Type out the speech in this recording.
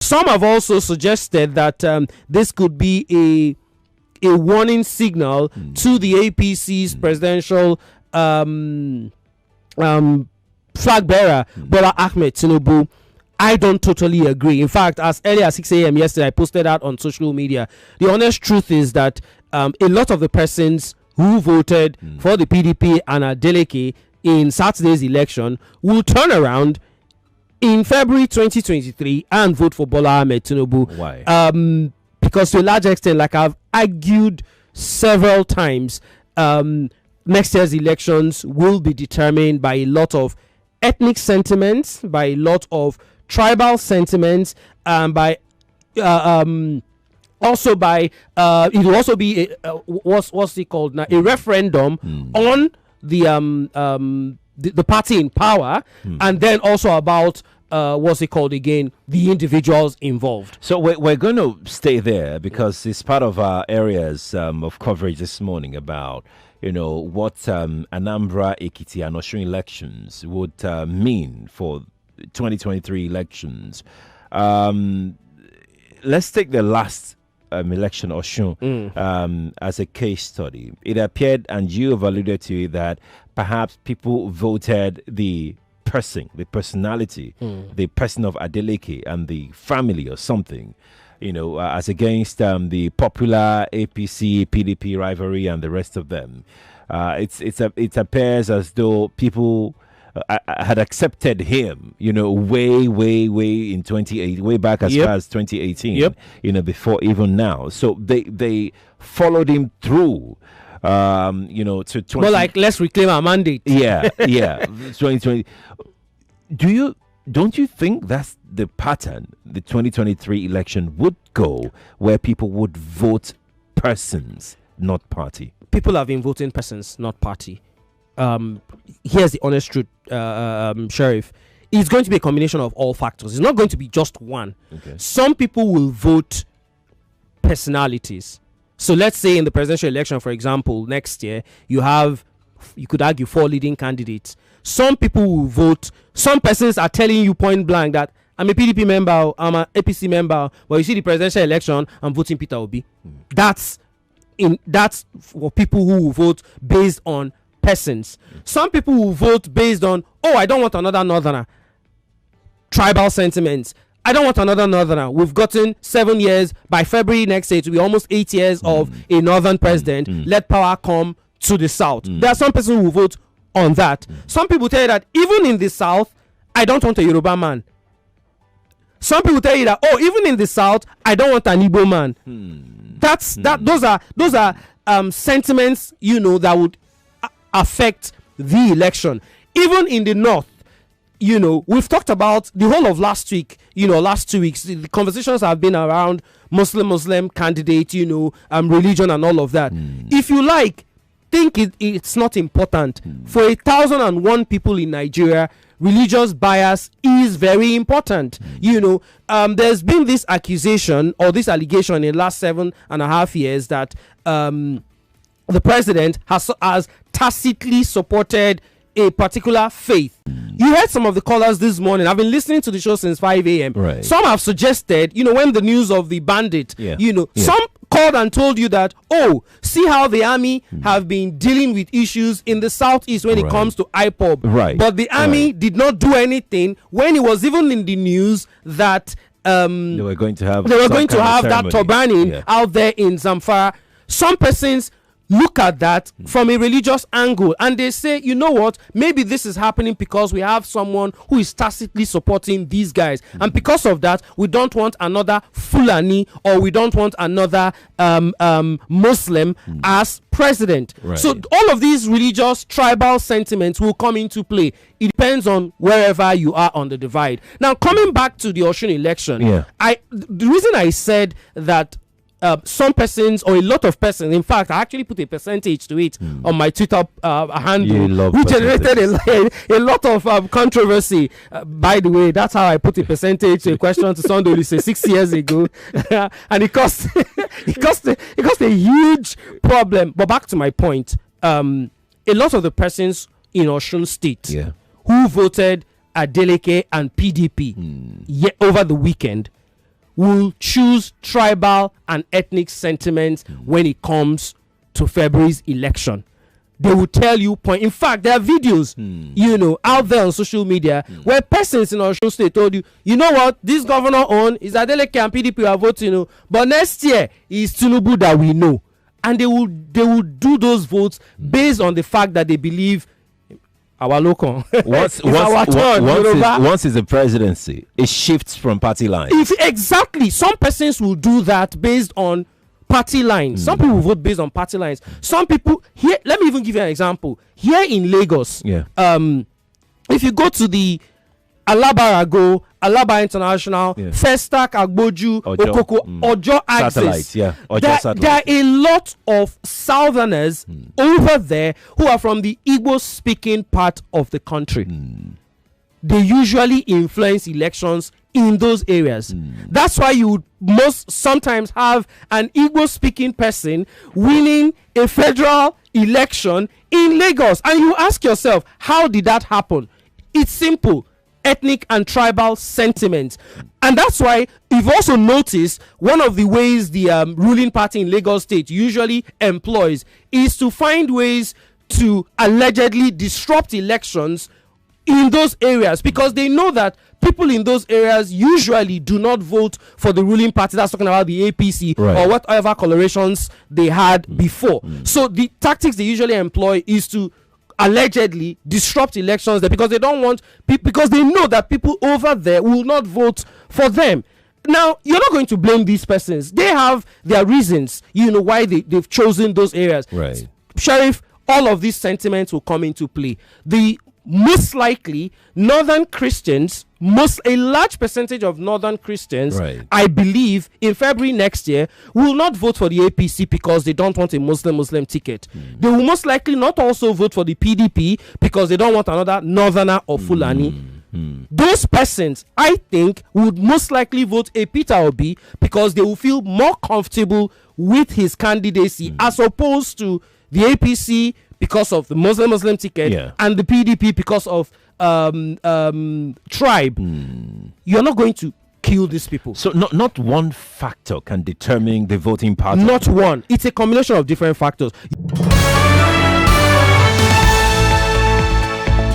Some have also suggested that this could be a warning signal to the APC's presidential flag bearer, Bola Ahmed Tinubu. I don't totally agree. In fact, as early as 6 a.m. yesterday, I posted out on social media. The honest truth is that a lot of the persons who voted for the PDP and Adeleke in Saturday's election will turn around in February 2023 and vote for Bola Ahmed Tinubu. Why? Because to a large extent, like I've argued several times, next year's elections will be determined by a lot of ethnic sentiments, by a lot of tribal sentiments, by also by it will also be what's it called now, a referendum on the party in power, and then also about what's it called again, the individuals involved. So we're going to stay there because it's part of our areas of coverage this morning about what Anambra, Ekiti, and Osun elections would mean for 2023 elections. Let's take the last election, Osun, as a case study. It appeared, and you have alluded to it, that perhaps people voted the person, the personality, the person of Adeleke and the family or something, as against the popular APC, PDP rivalry and the rest of them. It appears as though people had accepted him, way in 2018, way back as far as 2018, before even now. So they followed him through, to 20. More like, let's reclaim our mandate. Yeah, 2020. Don't you think that's the pattern the 2023 election would go, where people would vote persons, not party? People have been voting persons, not party. Here's the honest truth, Sheriff. It's going to be a combination of all factors. It's not going to be just one. Okay. Some people will vote personalities. So let's say in the presidential election, for example, next year, you could argue 4 leading candidates. Some people will vote. Some persons are telling you point blank that I'm a PDP member, I'm an APC member, but you see the presidential election, I'm voting Peter Obi. That's for people who will vote based on persons. Some people will vote based on, I don't want another northerner. Tribal sentiments. I don't want another northerner. We've gotten 7 years. By February next year, it will be almost 8 years of a northern president. Let power come to the south. There are some persons who will vote on that. Some people tell you that even in the south, I don't want a Yoruba man. Some people tell you that, even in the south, I don't want an Igbo man. Those are sentiments, that would affect the election. Even in the north, we've talked about the whole of last week, last 2 weeks, the conversations have been around Muslim candidate, religion and all of that. If you think it's not important. For 1,001 people in Nigeria, religious bias is very important. There's been this accusation or this allegation in the last 7.5 years that the president has tacitly supported a particular faith. You heard some of the callers this morning. I've been listening to the show since 5 a.m. Right. Some have suggested, when the news of the bandit, some called and told you that, see how the army have been dealing with issues in the southeast when it comes to IPOB. Right. But the army did not do anything when it was even in the news that they were going to have that turbaning out there in Zamfara. Some persons look at that from a religious angle and they say, you know what, maybe this is happening because we have someone who is tacitly supporting these guys, and because of that we don't want another Fulani or we don't want another Muslim as president. So all of these religious tribal sentiments will come into play. It depends on wherever you are on the divide. Now, coming back to the Osun election, the reason I said that some persons or a lot of persons, in fact, I actually put a percentage to it on my Twitter handle, which generated a lot of controversy. By the way, that's how I put a percentage to a question to somebody 6 years ago, and it caused a huge problem. But back to my point, a lot of the persons in Osun State who voted Adeleke and PDP over the weekend will choose tribal and ethnic sentiments when it comes to February's election. They will tell you point. In fact, there are videos, out there on social media where persons in Osun State told you, you know what, this governor is Adeleke and PDP are voting, but next year is Tinubu that we know, and they will do those votes based on the fact that they believe our local. Once it's a presidency, it shifts from party lines. Exactly, some persons will do that based on party lines. Some people vote based on party lines. Some people here, let me even give you an example. Here in Lagos, if you go to the Alaba International, Festac, Agboju, Okoko, Ojo axis, there are a lot of southerners over there who are from the Igbo speaking part of the country. They usually influence elections in those areas. That's why you would sometimes have an Igbo speaking person winning a federal election in Lagos, and you ask yourself, how did that happen? It's simple: ethnic and tribal sentiments. And that's why you've also noticed one of the ways the ruling party in Lagos State usually employs is to find ways to allegedly disrupt elections in those areas, because they know that people in those areas usually do not vote for the ruling party. That's talking about the APC or whatever colorations they had before. So the tactics they usually employ is to allegedly disrupt elections there, because they don't want because they know that people over there will not vote for them. Now, you're not going to blame these persons. They have their reasons, why they've chosen those areas. Right. Sheriff, all of these sentiments will come into play. Most likely, northern Christians, a large percentage of northern Christians, I believe, in February next year, will not vote for the APC because they don't want a Muslim ticket. They will most likely not also vote for the PDP because they don't want another northerner or Fulani. Those persons, I think, would most likely vote a Peter Obi because they will feel more comfortable with his candidacy as opposed to the APC because of the Muslim ticket and the PDP because of tribe. You're not going to kill these people. So not one factor can determine the voting pattern. Not one. It's a combination of different factors.